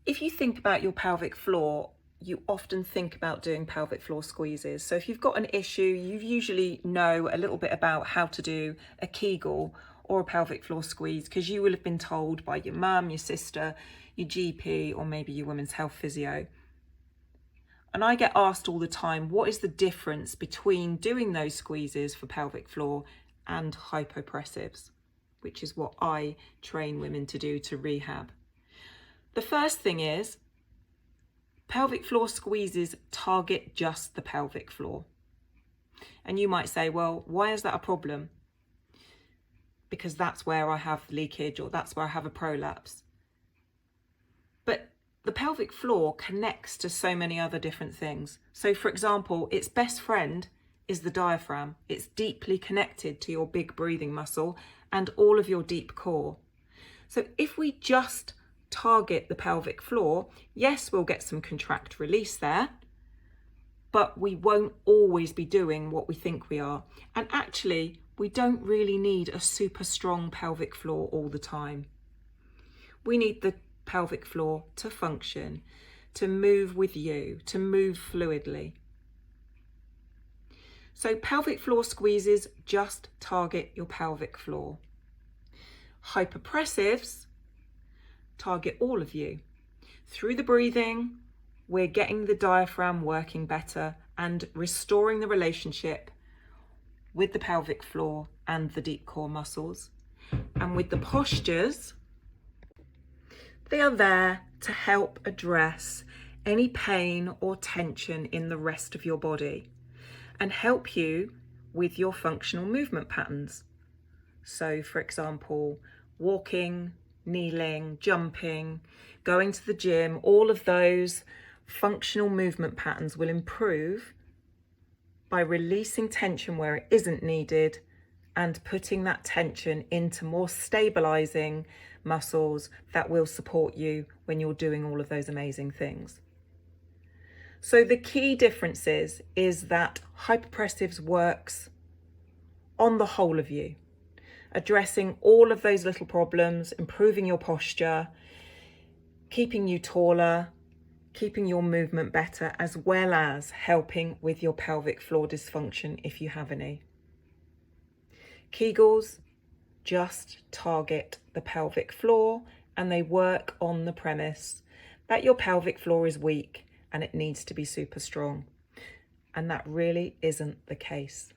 If you think about your pelvic floor, you often think about doing pelvic floor squeezes. So if you've got an issue, you usually know a little bit about how to do a Kegel or a pelvic floor squeeze because you will have been told by your mum, your sister, your GP, or maybe your women's health physio. And I get asked all the time, what is the difference between doing those squeezes for pelvic floor and hypopressives, which is what I train women to do to rehab. The first thing is, pelvic floor squeezes target just the pelvic floor. And you might say, well, why is that a problem? Because that's where I have leakage or that's where I have a prolapse. But the pelvic floor connects to so many other different things. So for example, its best friend is the diaphragm. It's deeply connected to your big breathing muscle and all of your deep core. So if we just target the pelvic floor, yes, we'll get some contract release there, but we won't always be doing what we think we are. And actually, we don't really need a super strong pelvic floor all the time. We need the pelvic floor to function, to move with you, to move fluidly. So pelvic floor squeezes just target your pelvic floor. Hypopressives target all of you. Through the breathing, we're getting the diaphragm working better and restoring the relationship with the pelvic floor and the deep core muscles. And with the postures, they are there to help address any pain or tension in the rest of your body and help you with your functional movement patterns. So for example, walking, kneeling, jumping, going to the gym, all of those functional movement patterns will improve by releasing tension where it isn't needed and putting that tension into more stabilizing muscles that will support you when you're doing all of those amazing things. So the key difference is that hypopressives works on the whole of you, addressing all of those little problems, improving your posture, keeping you taller, keeping your movement better, as well as helping with your pelvic floor dysfunction if you have any. Kegels just target the pelvic floor and they work on the premise that your pelvic floor is weak and it needs to be super strong. And that really isn't the case.